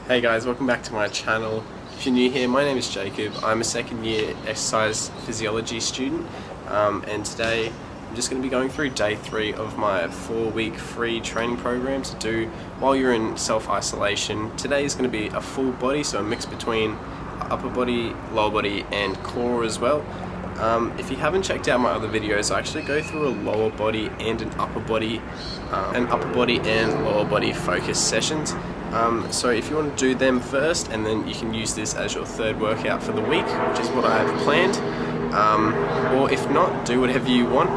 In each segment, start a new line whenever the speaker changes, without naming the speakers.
Hey guys, welcome back to my channel. If you're new here, my name is Jacob. I'm a second year exercise physiology student, and today I'm just going to be going through day 3 of my 4-week free training program to do while you're in self-isolation. Today is going to be a full body, so a mix between upper body, lower body and core as well. If you haven't checked out my other videos, I actually go through a lower body and an upper body and lower body focus sessions. So if you want to do them first, and then you can use this as your third workout for the week, which is what I have planned. Or if not, do whatever you want.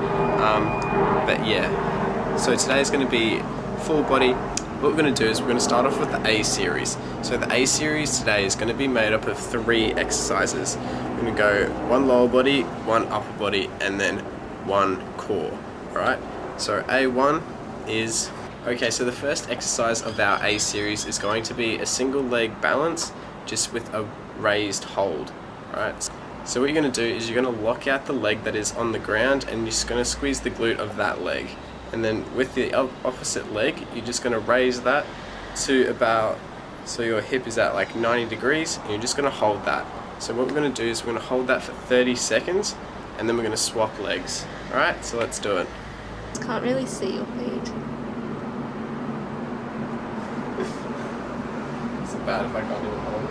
But yeah, so today is going to be full body. What we're going to do is we're going to start off with the A series. So the A series today is going to be made up of 3 exercises. We're going to go 1 lower body, 1 upper body, and then 1 core. Alright, so A1 is... Okay, so the first exercise of our A series is going to be a single leg balance, just with a raised hold. Alright, so what you're going to do is you're going to lock out the leg that is on the ground, and you're just going to squeeze the glute of that leg. And then with the opposite leg, you're just going to raise that to about, so your hip is at like 90 degrees, and you're just going to hold that. So what we're going to do is we're going to hold that for 30 seconds, and then we're going to swap legs. Alright, so let's do it.
Can't really see your feet.
Is it bad if I can't even hold it?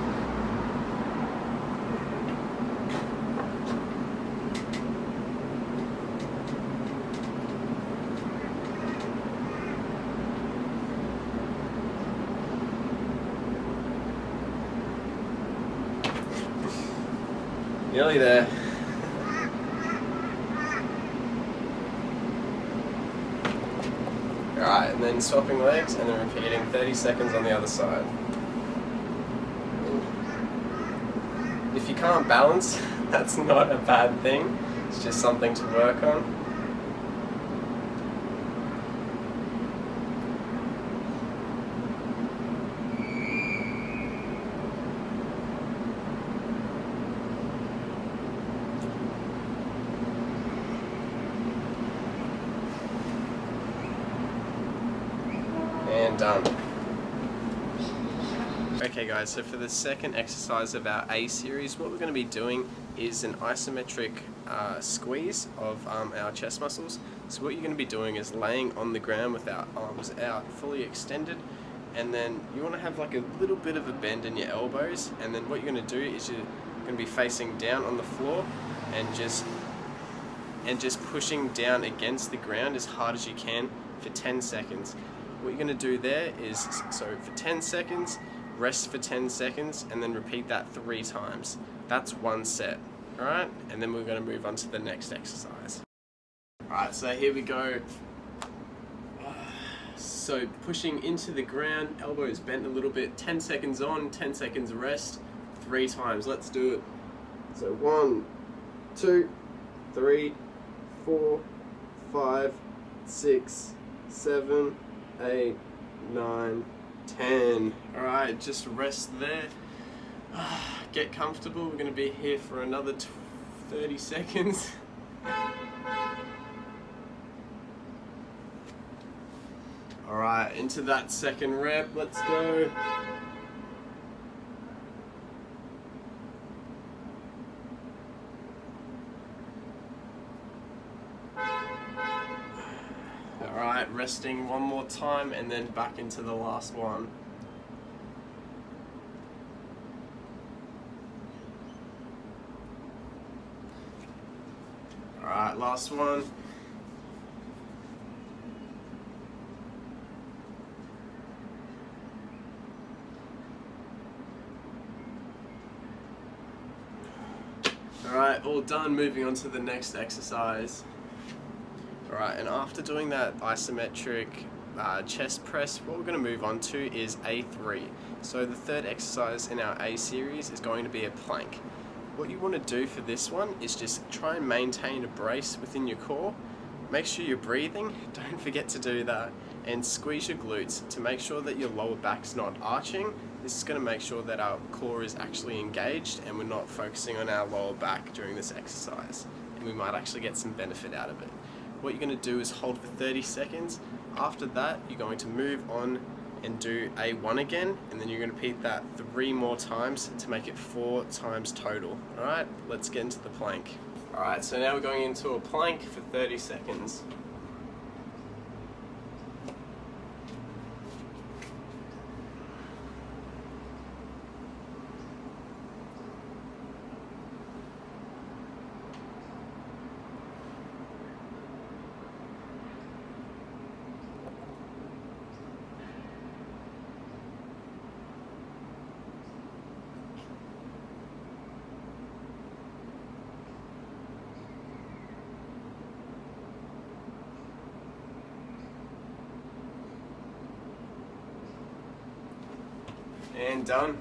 Nearly there. Alright, and then swapping legs and then repeating 30 seconds on the other side. If you can't balance, that's not a bad thing. It's just something to work on. And done. Okay guys, so for the second exercise of our A series, what we're going to be doing is an isometric squeeze of our chest muscles. So what you're going to be doing is laying on the ground with our arms out, fully extended, and then you want to have like a little bit of a bend in your elbows, and then what you're going to do is you're going to be facing down on the floor and just pushing down against the ground as hard as you can for 10 seconds. What you're going to do there is, so for 10 seconds, rest for 10 seconds, and then repeat that 3 times. That's 1 set, alright? And then we're going to move on to the next exercise. Alright, so here we go. So pushing into the ground, elbows bent a little bit, 10 seconds on, 10 seconds rest, 3 times. Let's do it. So 1, 2, 3, 4, 5, 6, 7, 8, 9, 10. Alright, just rest there. Get comfortable. We're going to be here for another 30 seconds. Alright, into that second rep. Let's go. Alright, resting one more time and then back into the last one. Alright, last one. Alright, all done. Moving on to the next exercise. Alright, and after doing that isometric chest press, what we're going to move on to is A3. So the third exercise in our A series is going to be a plank. What you want to do for this one is just try and maintain a brace within your core. Make sure you're breathing, don't forget to do that, and squeeze your glutes to make sure that your lower back's not arching. This is going to make sure that our core is actually engaged and we're not focusing on our lower back during this exercise, and we might actually get some benefit out of it. What you're going to do is hold for 30 seconds. After that, you're going to move on and do A1 again, and then you're going to repeat that 3 more times to make it 4 times total. Alright, let's get into the plank. Alright, so now we're going into a plank for 30 seconds. And done.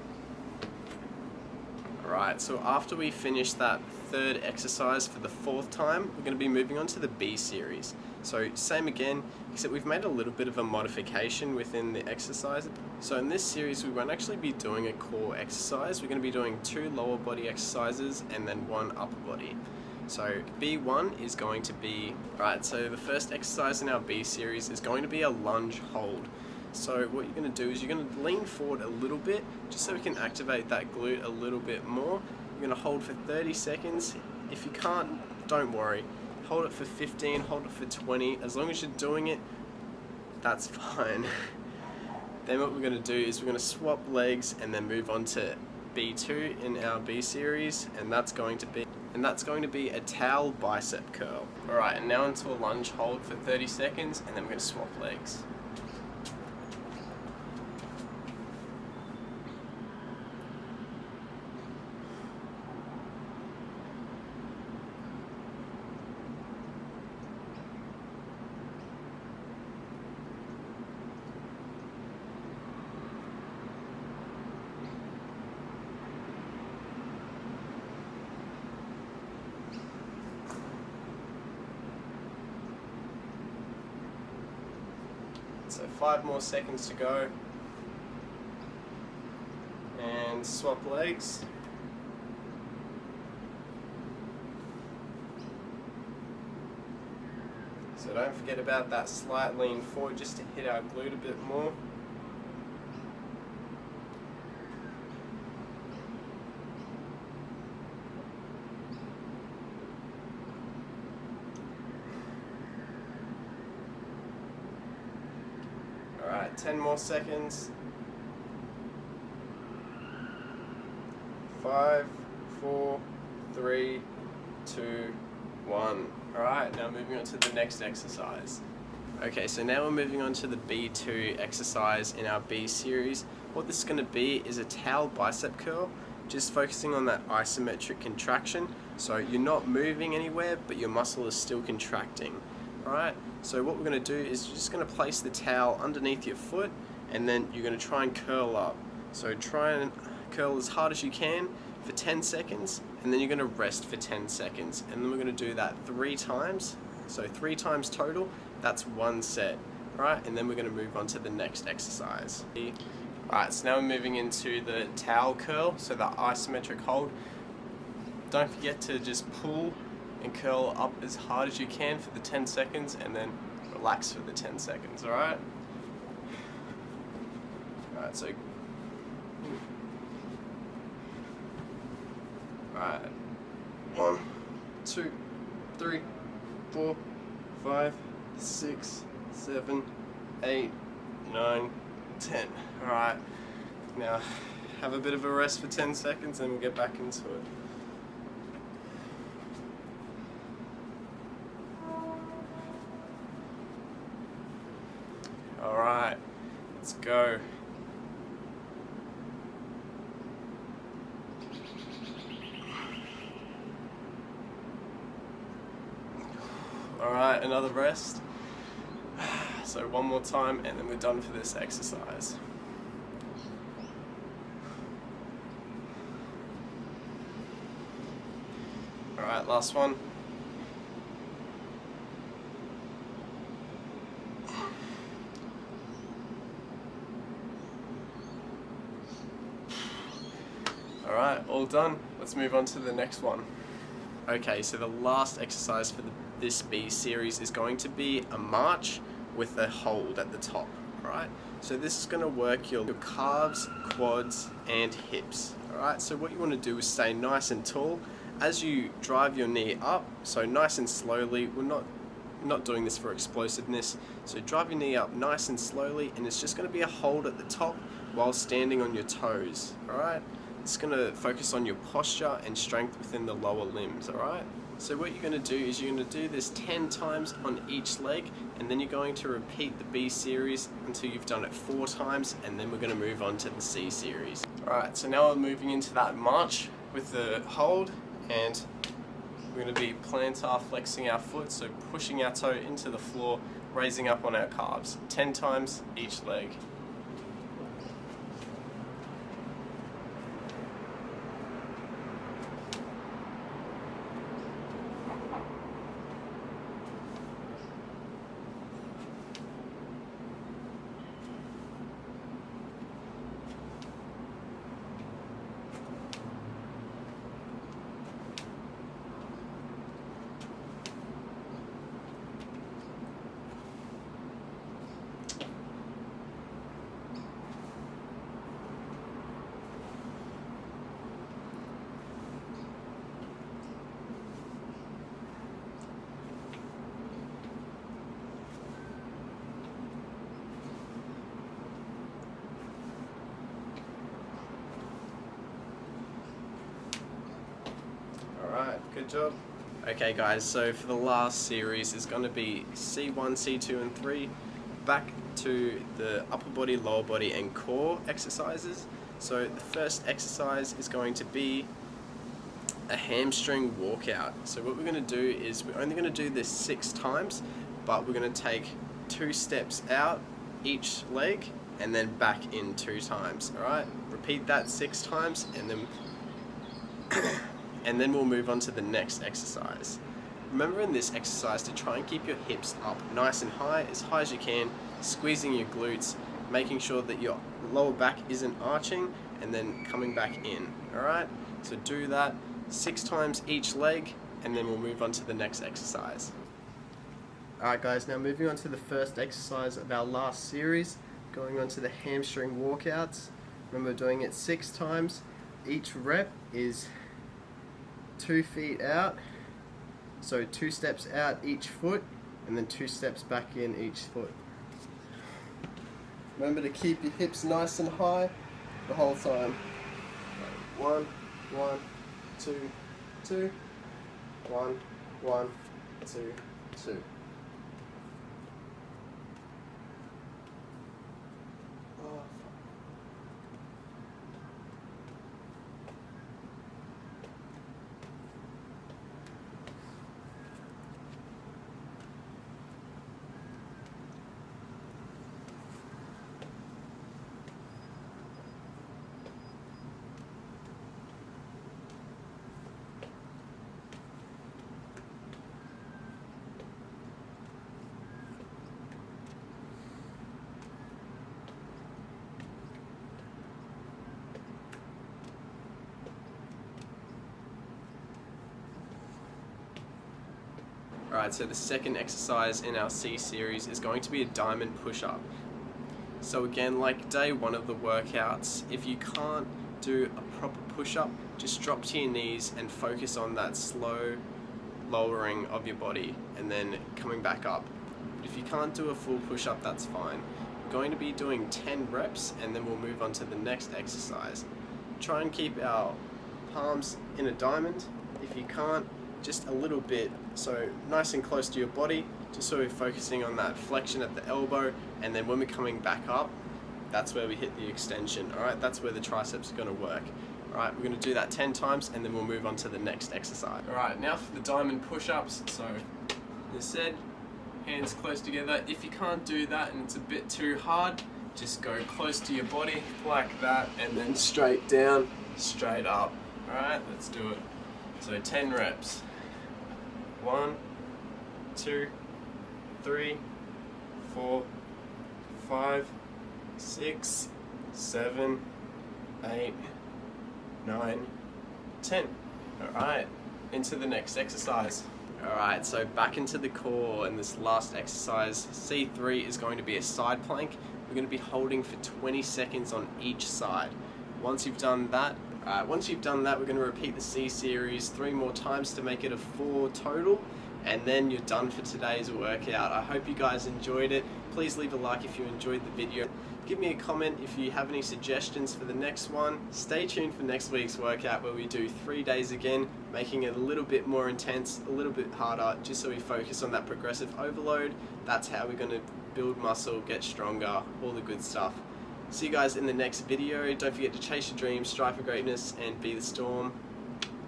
Alright, so after we finish that third exercise for the 4th time, we're going to be moving on to the B series. So same again, except we've made a little bit of a modification within the exercise. So in this series we won't actually be doing a core exercise, we're going to be doing 2 lower body exercises and then 1 upper body. So B1 is going to be, alright, so the first exercise in our B series is going to be a lunge hold. So what you're going to do is you're going to lean forward a little bit just so we can activate that glute a little bit more. You're going to hold for 30 seconds. If you can't, don't worry. Hold it for 15, hold it for 20. As long as you're doing it, that's fine. Then what we're going to do is we're going to swap legs and then move on to B2 in our B series, and that's going to be a towel bicep curl. Alright, and now into a lunge hold for 30 seconds and then we're going to swap legs. So 5 more seconds to go, and swap legs. So don't forget about that slight lean forward just to hit our glute a bit more. Alright, 10 more seconds. 5, 4, 3, 2, 1. Alright, now moving on to the next exercise. Okay, so now we're moving on to the B2 exercise in our B series. What this is going to be is a towel bicep curl, just focusing on that isometric contraction. So you're not moving anywhere, but your muscle is still contracting. Alright, so what we're going to do is you're just going to place the towel underneath your foot, and then you're going to try and curl up. So try and curl as hard as you can for 10 seconds, and then you're going to rest for 10 seconds. And then we're going to do that 3 times, so 3 times total, that's 1 set. Alright, and then we're going to move on to the next exercise. Alright, so now we're moving into the towel curl, so the isometric hold. Don't forget to just pull and curl up as hard as you can for the 10 seconds and then relax for the 10 seconds, alright? Alright, so alright, 1, 2, 3, 4, 5, 6, 7, 8, 9, 10. Alright, now have a bit of a rest for 10 seconds and we'll get back into it. Alright, let's go. Alright, another rest. So one more time and then we're done for this exercise. Alright, last one. Alright, all done. Let's move on to the next one. Okay, so the last exercise for this B series is going to be a march with a hold at the top. Alright, so this is going to work your calves, quads and hips. Alright, so what you want to do is stay nice and tall as you drive your knee up, so nice and slowly. We're not doing this for explosiveness, so drive your knee up nice and slowly, and it's just going to be a hold at the top while standing on your toes. Alright, it's going to focus on your posture and strength within the lower limbs. Alright, so what you're going to do is you're going to do this 10 times on each leg, and then you're going to repeat the B series until you've done it 4 times, and then we're going to move on to the C series. Alright, so now we're moving into that march with the hold, and we're going to be plantar flexing our foot, so pushing our toe into the floor, raising up on our calves, 10 times each leg. Alright, good job. Okay guys, so for the last series is going to be C1, C2 and 3, back to the upper body, lower body and core exercises. So the first exercise is going to be a hamstring walkout. So what we're going to do is we're only going to do this 6 times, but we're going to take 2 steps out each leg and then back in 2 times. Alright, repeat that 6 times and then we'll move on to the next exercise. Remember in this exercise to try and keep your hips up nice and high as you can, squeezing your glutes, making sure that your lower back isn't arching, and then coming back in. Alright, so do that 6 times each leg, and then we'll move on to the next exercise. Alright guys, now moving on to the first exercise of our last series, going on to the hamstring walkouts. Remember doing it 6 times. Each rep is 2 feet out, so 2 steps out each foot and then 2 steps back in each foot. Remember to keep your hips nice and high the whole time. 1, 1, 2, 2, 1, 1, 2, 2. Alright, so the second exercise in our C series is going to be a diamond push-up. So again, like day 1 of the workouts, if you can't do a proper push-up, just drop to your knees and focus on that slow lowering of your body and then coming back up. But if you can't do a full push-up, that's fine. We're going to be doing 10 reps and then we'll move on to the next exercise. Try and keep our palms in a diamond. If you can't, just a little bit, so nice and close to your body, just so we're focusing on that flexion at the elbow, and then when we're coming back up, that's where we hit the extension. Alright, that's where the triceps are going to work. Alright, we're going to do that 10 times and then we'll move on to the next exercise. Alright, now for the diamond push-ups. So as said, hands close together. If you can't do that and it's a bit too hard, just go close to your body like that and then straight down, straight up. Alright, let's do it. So 10 reps. 1, 2, 3, 4, 5, 6, 7, 8, 9, 10. Alright, into the next exercise. Alright, so back into the core, and this last exercise, C3, is going to be a side plank We're going to be holding for 20 seconds on each side. Once you've done that, we're going to repeat the C series 3 more times to make it a 4 total, and then you're done for today's workout. I hope you guys enjoyed it. Please leave a like if you enjoyed the video. Give me a comment if you have any suggestions for the next one. Stay tuned for next week's workout, where we do 3 days again, making it a little bit more intense, a little bit harder, just so we focus on that progressive overload. That's how we're going to build muscle, get stronger, all the good stuff. See you guys in the next video. Don't forget to chase your dreams, strive for greatness, and be the storm.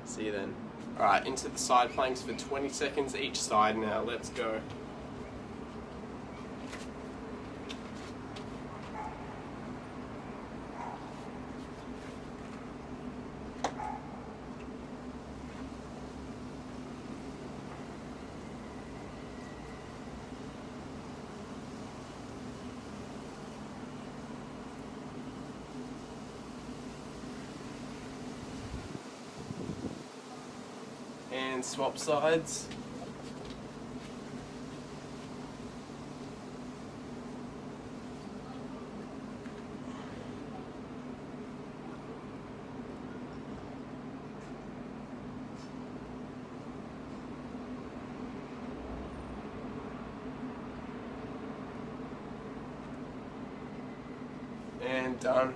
See you then. Alright, into the side planks for 20 seconds each side now. Let's go. And swap sides. And done.